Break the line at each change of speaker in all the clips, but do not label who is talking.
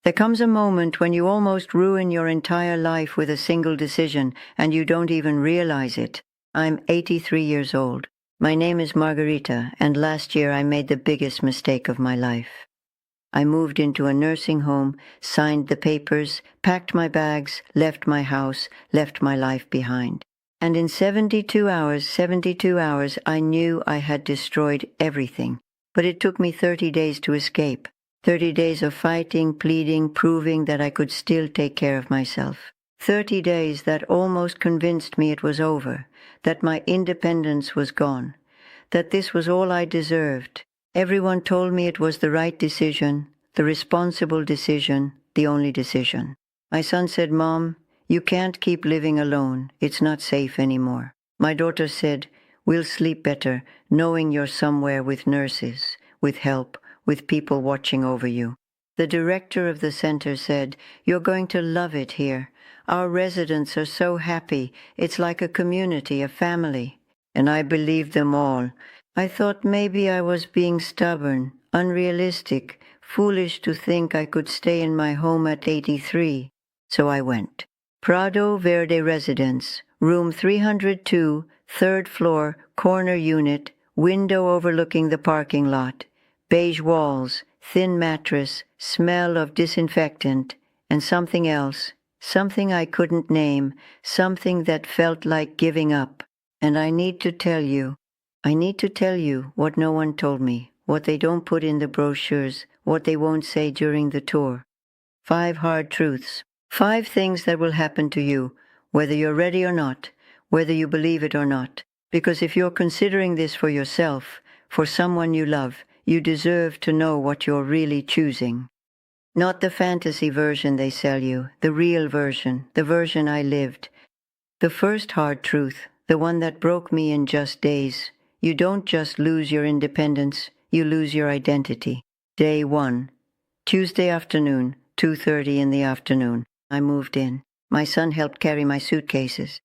There comes a moment when you almost ruin your entire life with a single decision, and you don't even realize it. I'm 83 years old. My name is Margarita, and last year I made the biggest mistake of my life. I moved into a nursing home, signed the papers, packed my bags, left my house, left my life behind. And in 72 hours, I knew I had destroyed everything. But it took me 30 days to escape. 30 days of fighting, pleading, proving that I could still take care of myself. 30 days that almost convinced me it was over, that my independence was gone, that this was all I deserved. Everyone told me it was the right decision, the responsible decision, the only decision. My son said, "Mom, you can't keep living alone. It's not safe anymore." My daughter said, "We'll sleep better, knowing you're somewhere with nurses, with help, with people watching over you." The director of the center said, "You're going to love it here. Our residents are so happy. It's like a community, a family." And I believed them all. I thought maybe I was being stubborn, unrealistic, foolish to think I could stay in my home at 83. So I went. Prado Verde Residence, room 302, third floor, corner unit, window overlooking the parking lot, beige walls, thin mattress, smell of disinfectant, and something else, something I couldn't name, something that felt like giving up. And I need to tell you what no one told me, what they don't put in the brochures, what they won't say during the tour. 5 hard truths. 5 things that will happen to you, whether you're ready or not, whether you believe it or not. Because if you're considering this for yourself, for someone you love, you deserve to know what you're really choosing. Not the fantasy version they sell you, the real version, the version I lived. The first hard truth, the one that broke me in just days. You don't just lose your independence, you lose your identity. Day 1. Tuesday afternoon, 2:30 in the afternoon. I moved in. My son helped carry my suitcases.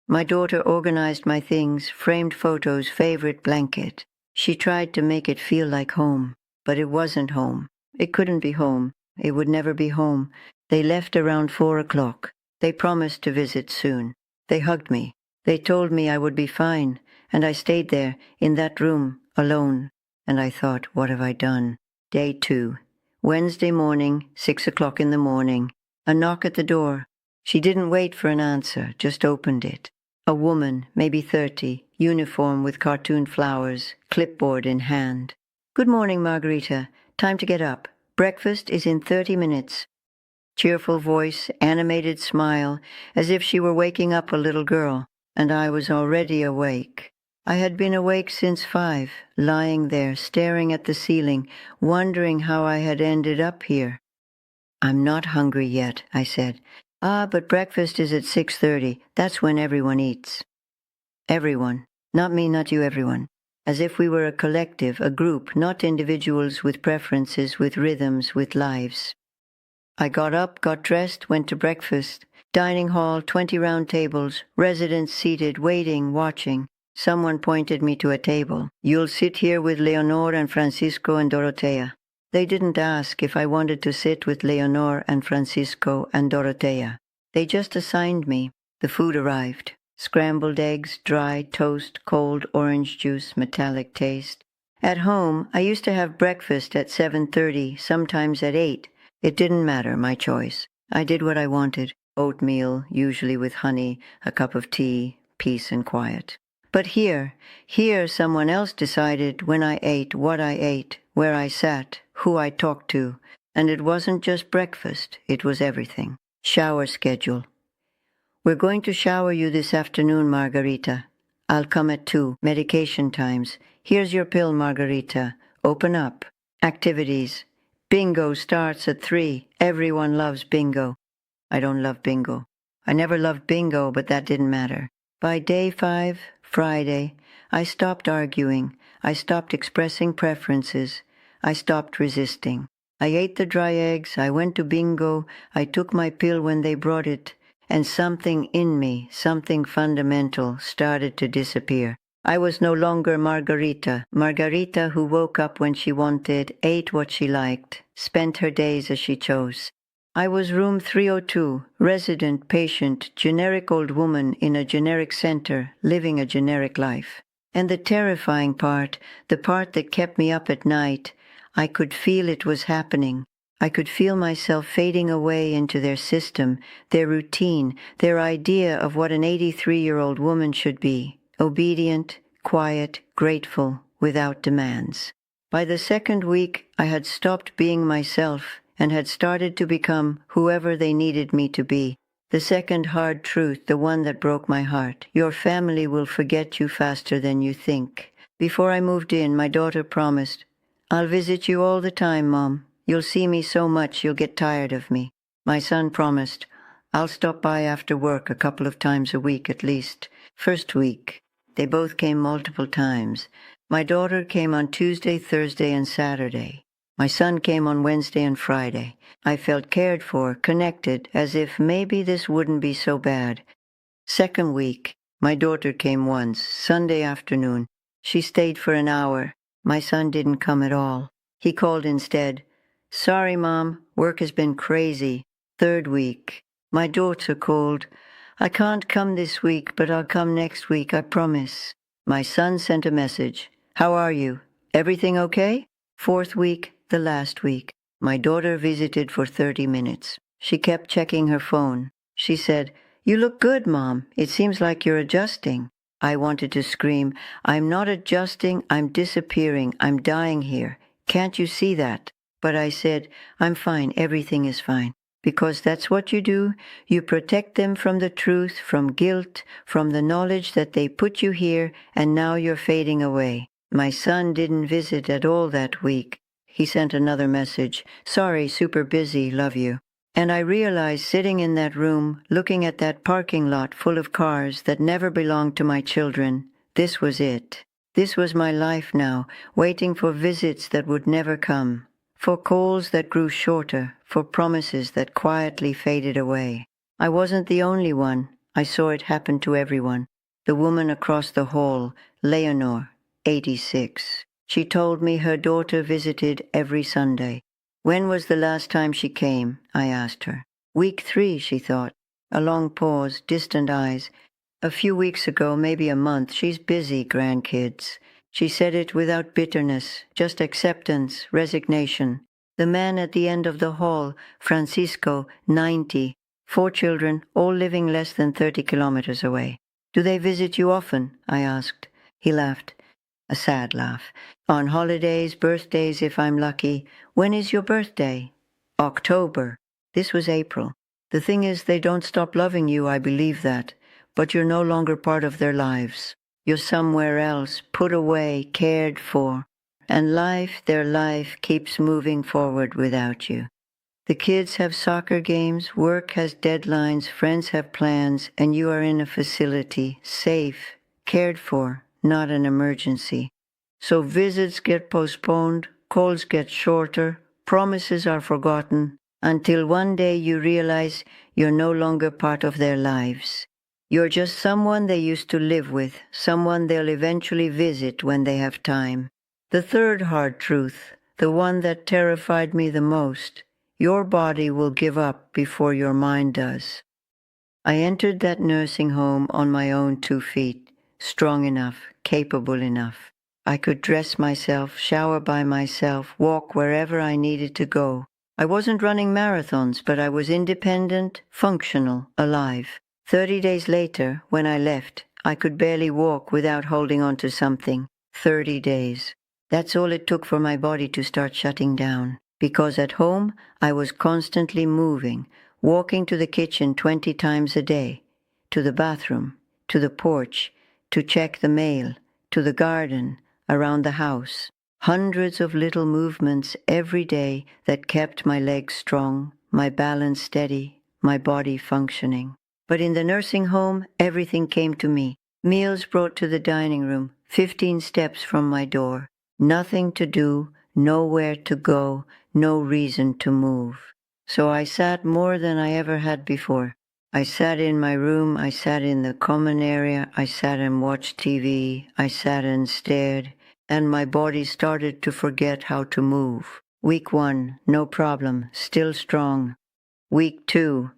My daughter organized my things, framed photos, favorite blanket. She tried to make it feel like home, but it wasn't home. It couldn't be home. It would never be home. They left around 4 o'clock. They promised to visit soon. They hugged me. They told me I would be fine, and I stayed there, in that room, alone. And I thought, what have I done? Day 2. Wednesday morning, 6 o'clock in the morning. A knock at the door. She didn't wait for an answer, just opened it. A woman, maybe 30, uniform with cartoon flowers, clipboard in hand. "Good morning, Margarita. Time to get up. Breakfast is in 30 minutes. Cheerful voice, animated smile, as if she were waking up a little girl. And I was already awake. I had been awake since 5, lying there, staring at the ceiling, wondering how I had ended up here. "I'm not hungry yet," I said. But breakfast is at 6:30. That's when everyone eats." Everyone. Not me, not you, everyone. As if we were a collective, a group, not individuals with preferences, with rhythms, with lives. I got up, got dressed, went to breakfast. Dining hall, 20 round tables, residents seated, waiting, watching. Someone pointed me to a table. "You'll sit here with Leonor and Francisco and Dorotea." They didn't ask if I wanted to sit with Leonor and Francisco and Dorotea. They just assigned me. The food arrived. Scrambled eggs, dry toast, cold orange juice, metallic taste. At home, I used to have breakfast at 7:30, sometimes at 8. It didn't matter, my choice. I did what I wanted. Oatmeal, usually with honey, a cup of tea, peace and quiet. But here someone else decided when I ate, what I ate, where I sat, who I talked to. And it wasn't just breakfast, it was everything. Shower schedule. "We're going to shower you this afternoon, Margarita. I'll come at 2. Medication times. Here's your pill, Margarita. Open up. Activities. Bingo starts at 3. Everyone loves bingo. I don't love bingo. I never loved bingo, but that didn't matter. By day 5, Friday, I stopped arguing. I stopped expressing preferences. I stopped resisting. I ate the dry eggs. I went to bingo. I took my pill when they brought it. And something in me, something fundamental, started to disappear. I was no longer Margarita who woke up when she wanted, ate what she liked, spent her days as she chose. I was room 302, resident, patient, generic old woman in a generic center, living a generic life. And the terrifying part, the part that kept me up at night, I could feel it was happening. I could feel myself fading away into their system, their routine, their idea of what an 83-year-old woman should be. Obedient, quiet, grateful, without demands. By the second week, I had stopped being myself and had started to become whoever they needed me to be. The second hard truth, the one that broke my heart. Your family will forget you faster than you think. Before I moved in, my daughter promised, "I'll visit you all the time, Mom. You'll see me so much you'll get tired of me." My son promised, "I'll stop by after work a couple of times a week at least." First week, they both came multiple times. My daughter came on Tuesday, Thursday, and Saturday. My son came on Wednesday and Friday. I felt cared for, connected, as if maybe this wouldn't be so bad. Second week, my daughter came once, Sunday afternoon. She stayed for an hour. My son didn't come at all. He called instead. "Sorry, Mom, work has been crazy." Third week, my daughter called. "I can't come this week, but I'll come next week, I promise." My son sent a message. "How are you? Everything okay?" Fourth week, the last week, my daughter visited for 30 minutes. She kept checking her phone. She said, "You look good, Mom. It seems like you're adjusting." I wanted to scream, "I'm not adjusting, I'm disappearing, I'm dying here. Can't you see that?" But I said, "I'm fine, everything is fine." Because that's what you do. You protect them from the truth, from guilt, from the knowledge that they put you here and now you're fading away. My son didn't visit at all that week. He sent another message. "Sorry, super busy, love you." And I realized sitting in that room, looking at that parking lot full of cars that never belonged to my children, this was it. This was my life now, waiting for visits that would never come, for calls that grew shorter, for promises that quietly faded away. I wasn't the only one. I saw it happen to everyone. The woman across the hall, Leonore, 86. She told me her daughter visited every Sunday. When was the last time she came? I asked her. Week 3, she thought. A long pause, distant eyes. A few weeks ago, maybe a month. She's busy, grandkids. She said it without bitterness, just acceptance, resignation. The man at the end of the hall, Francisco, 90. 4 children, all living less than 30 kilometers away. "Do they visit you often?" I asked. He laughed. A sad laugh. "On holidays, birthdays if I'm lucky." "When is your birthday?" "October." This was April. "The thing is, they don't stop loving you, I believe that. But you're no longer part of their lives. You're somewhere else, put away, cared for. And life, their life, keeps moving forward without you. The kids have soccer games, work has deadlines, friends have plans, and you are in a facility, safe, cared for, not an emergency. So visits get postponed, calls get shorter, promises are forgotten, until one day you realize you're no longer part of their lives. You're just someone they used to live with, someone they'll eventually visit when they have time. The third hard truth, the one that terrified me the most, your body will give up before your mind does. I entered that nursing home on my own 2 feet, strong enough, capable enough. I could dress myself, shower by myself, walk wherever I needed to go. I wasn't running marathons, but I was independent, functional, alive. 30 days later, when I left, I could barely walk without holding on to something. 30 days. That's all it took for my body to start shutting down. Because at home, I was constantly moving, walking to the kitchen 20 times a day, to the bathroom, to the porch, to check the mail, to the garden, around the house. Hundreds of little movements every day that kept my legs strong, my balance steady, my body functioning. But in the nursing home, everything came to me. Meals brought to the dining room, 15 steps from my door. Nothing to do, nowhere to go, no reason to move. So I sat more than I ever had before. I sat in my room, I sat in the common area, I sat and watched TV, I sat and stared, and my body started to forget how to move. Week 1, no problem, still strong. Week 2.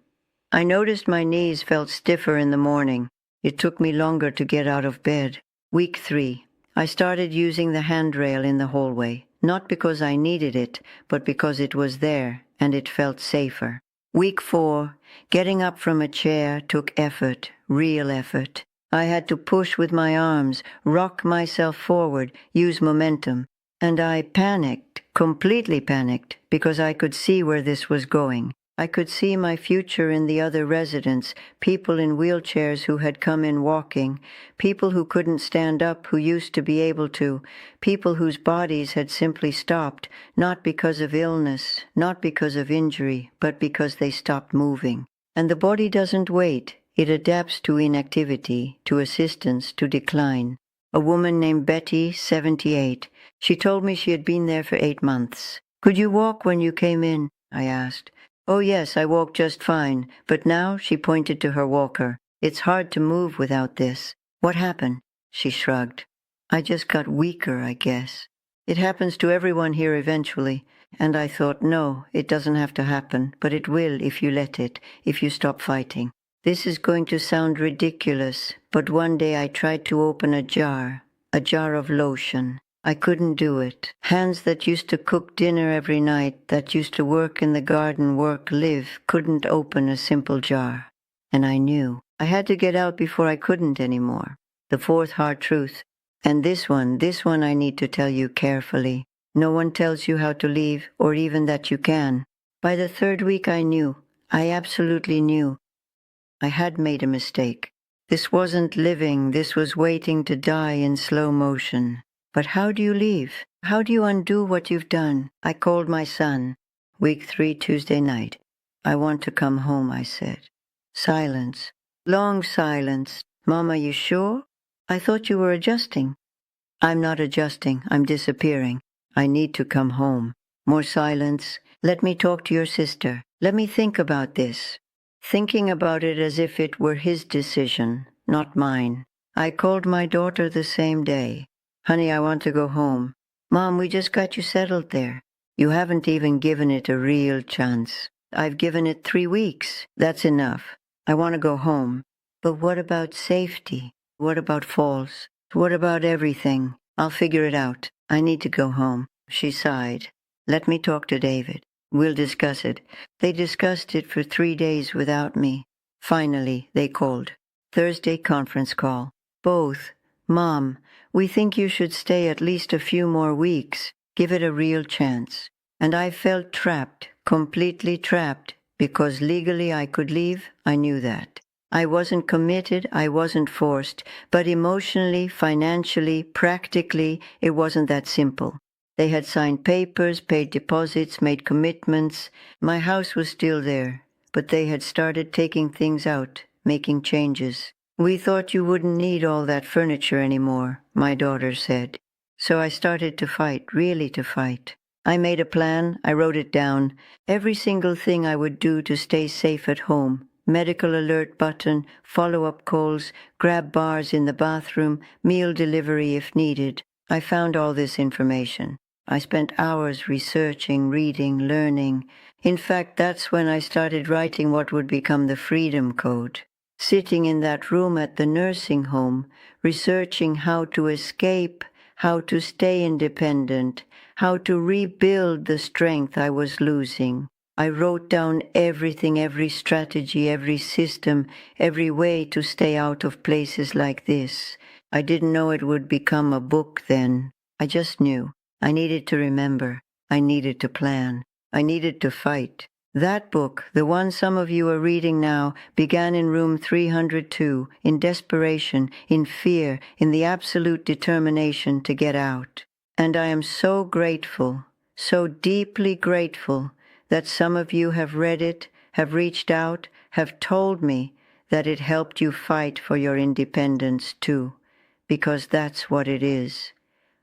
I noticed my knees felt stiffer in the morning. It took me longer to get out of bed. Week 3. I started using the handrail in the hallway, not because I needed it, but because it was there and it felt safer. Week 4. Getting up from a chair took effort, real effort. I had to push with my arms, rock myself forward, use momentum. And I panicked, completely panicked, because I could see where this was going. I could see my future in the other residents, people in wheelchairs who had come in walking, people who couldn't stand up who used to be able to, people whose bodies had simply stopped, not because of illness, not because of injury, but because they stopped moving. And the body doesn't wait. It adapts to inactivity, to assistance, to decline. A woman named Betty, 78. She told me she had been there for 8 months. "Could you walk when you came in?" I asked. "Oh yes, I walk just fine, but now," she pointed to her walker, "it's hard to move without this." "What happened?" She shrugged. "I just got weaker, I guess. It happens to everyone here eventually." And I thought, no, it doesn't have to happen, but it will if you let it, if you stop fighting. This is going to sound ridiculous, but one day I tried to open a jar of lotion. I couldn't do it. Hands that used to cook dinner every night, that used to work in the garden, work, live, couldn't open a simple jar. And I knew. I had to get out before I couldn't anymore. The fourth hard truth. And this one I need to tell you carefully. No one tells you how to leave, or even that you can. By the 3rd week I knew. I absolutely knew. I had made a mistake. This wasn't living, this was waiting to die in slow motion. But how do you leave? How do you undo what you've done? I called my son. Week 3, Tuesday night. "I want to come home," I said. Silence. Long silence. "Mom, are you sure? I thought you were adjusting." "I'm not adjusting. I'm disappearing. I need to come home." More silence. "Let me talk to your sister. Let me think about this." Thinking about it as if it were his decision, not mine. I called my daughter the same day. "Honey, I want to go home." "Mom, we just got you settled there." "You haven't even given it a real chance." "I've given it 3 weeks. That's enough. I want to go home." "But what about safety? What about falls? What about everything? I'll figure it out. I need to go home." She sighed. "Let me talk to David. We'll discuss it." They discussed it for 3 days without me. Finally, they called. Thursday conference call. Both. "Mom, we think you should stay at least a few more weeks. Give it a real chance." And I felt trapped, completely trapped, because legally I could leave. I knew that. I wasn't committed, I wasn't forced, but emotionally, financially, practically, it wasn't that simple. They had signed papers, paid deposits, made commitments. My house was still there, but they had started taking things out, making changes. "We thought you wouldn't need all that furniture anymore," my daughter said. So I started to fight, really to fight. I made a plan, I wrote it down, every single thing I would do to stay safe at home. Medical alert button, follow-up calls, grab bars in the bathroom, meal delivery if needed. I found all this information. I spent hours researching, reading, learning. In fact, that's when I started writing what would become the Freedom Code. Sitting in that room at the nursing home, researching how to escape, how to stay independent, how to rebuild the strength I was losing. I wrote down everything, every strategy, every system, every way to stay out of places like this. I didn't know it would become a book then. I just knew. I needed to remember. I needed to plan. I needed to fight. That book, the one some of you are reading now, began in room 302, in desperation, in fear, in the absolute determination to get out. And I am so grateful, so deeply grateful, that some of you have read it, have reached out, have told me that it helped you fight for your independence too, because that's what it is.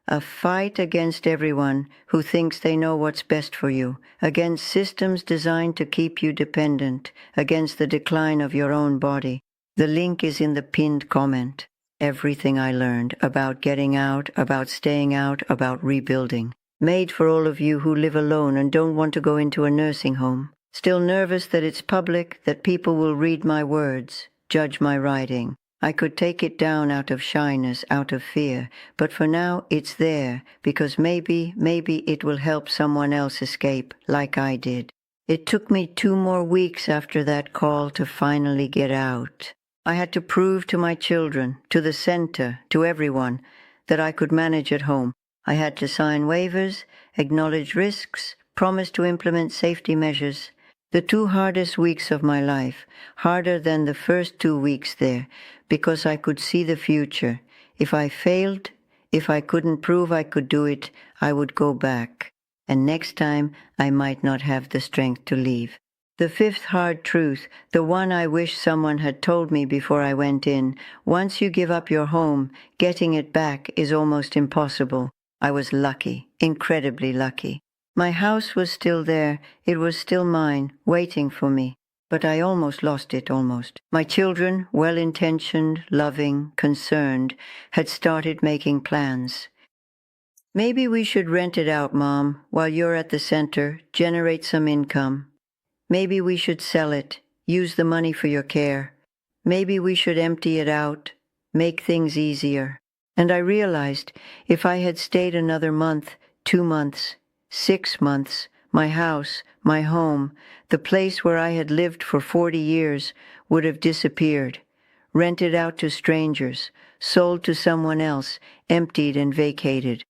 A fight against everyone who thinks they know what's best for you, against systems designed to keep you dependent, against the decline of your own body. The link is in the pinned comment. Everything I learned about getting out, about staying out, about rebuilding. Made for all of you who live alone and don't want to go into a nursing home. Still nervous that it's public, that people will read my words, judge my writing. I could take it down out of shyness, out of fear, but for now it's there, because maybe it will help someone else escape, like I did. It took me 2 more weeks after that call to finally get out. I had to prove to my children, to the center, to everyone, that I could manage at home. I had to sign waivers, acknowledge risks, promise to implement safety measures. The 2 hardest weeks of my life, harder than the first 2 weeks there, because I could see the future. If I failed, if I couldn't prove I could do it, I would go back. And next time, I might not have the strength to leave. The 5th hard truth, the one I wish someone had told me before I went in, once you give up your home, getting it back is almost impossible. I was lucky, incredibly lucky. My house was still there, it was still mine, waiting for me. But I almost lost it, almost. My children, well-intentioned, loving, concerned, had started making plans. Maybe we should rent it out, Mom, while you're at the center, generate some income. Maybe we should sell it, use the money for your care. Maybe we should empty it out, make things easier. And I realized if I had stayed another month, 2 months, 6 months, my house, my home, the place where I had lived for 40 years, would have disappeared, rented out to strangers, sold to someone else, emptied and vacated.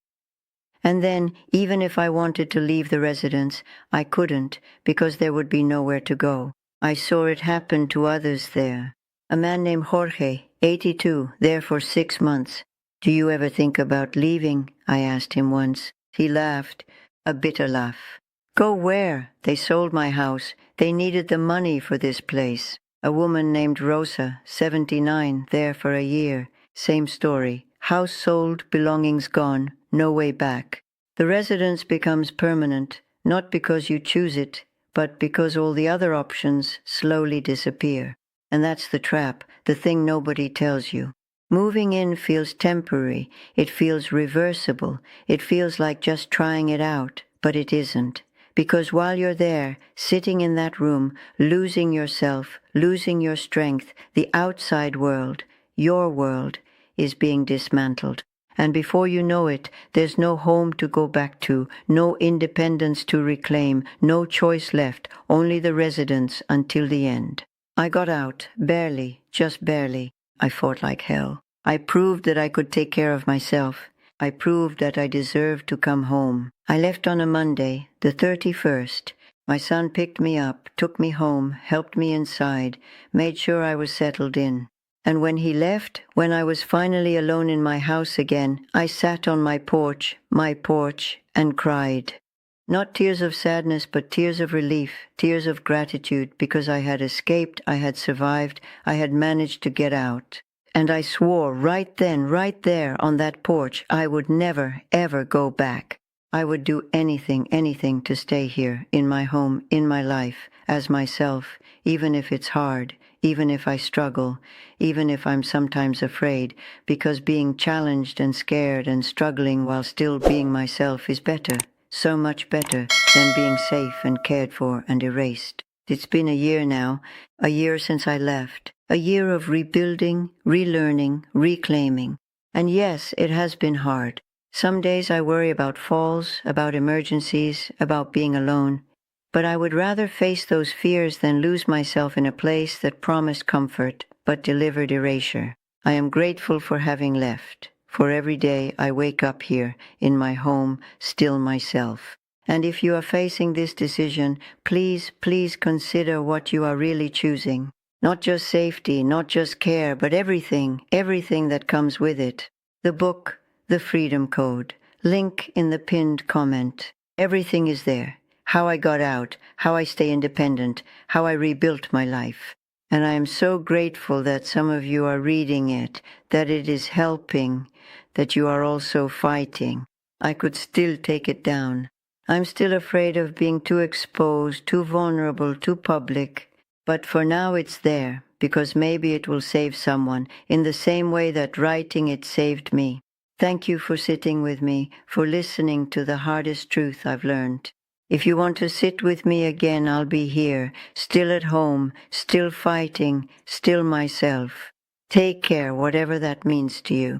And then, even if I wanted to leave the residence, I couldn't, because there would be nowhere to go. I saw it happen to others there. A man named Jorge, 82, there for 6 months. "Do you ever think about leaving?" I asked him once. He laughed, a bitter laugh. "Go where? They sold my house. They needed the money for this place." A woman named Rosa, 79, there for a year. Same story. House sold, belongings gone, no way back. The residence becomes permanent, not because you choose it, but because all the other options slowly disappear. And that's the trap, the thing nobody tells you. Moving in feels temporary, it feels reversible, it feels like just trying it out, but it isn't. Because while you're there, sitting in that room, losing yourself, losing your strength, the outside world, your world, is being dismantled. And before you know it, there's no home to go back to, no independence to reclaim, no choice left, only the residence until the end. I got out, barely, just barely. I fought like hell. I proved that I could take care of myself. I proved that I deserved to come home. I left on a Monday, the 31st. My son picked me up, took me home, helped me inside, made sure I was settled in. And when he left, when I was finally alone in my house again, I sat on my porch, and cried. Not tears of sadness, but tears of relief, tears of gratitude, because I had escaped, I had survived, I had managed to get out. And I swore right then, right there on that porch, I would never, ever go back. I would do anything to stay here, in my home, in my life, as myself, even if it's hard, even if I struggle, even if I'm sometimes afraid, because being challenged and scared and struggling while still being myself is better, so much better than being safe and cared for and erased. It's been a year now, a year since I left, a year of rebuilding, relearning, reclaiming. And yes, it has been hard. Some days I worry about falls, about emergencies, about being alone. But I would rather face those fears than lose myself in a place that promised comfort, but delivered erasure. I am grateful for having left, for every day I wake up here, in my home, still myself. And if you are facing this decision, please consider what you are really choosing. Not just safety, not just care, but everything that comes with it. The book, The Freedom Code, link in the pinned comment. Everything is there. How I got out, how I stay independent, how I rebuilt my life. And I am so grateful that some of you are reading it, that it is helping, that you are also fighting. I could still take it down. I'm still afraid of being too exposed, too vulnerable, too public. But for now it's there, because maybe it will save someone, in the same way that writing it saved me. Thank you for sitting with me, for listening to the hardest truth I've learned. If you want to sit with me again, I'll be here, still at home, still fighting, still myself. Take care, whatever that means to you.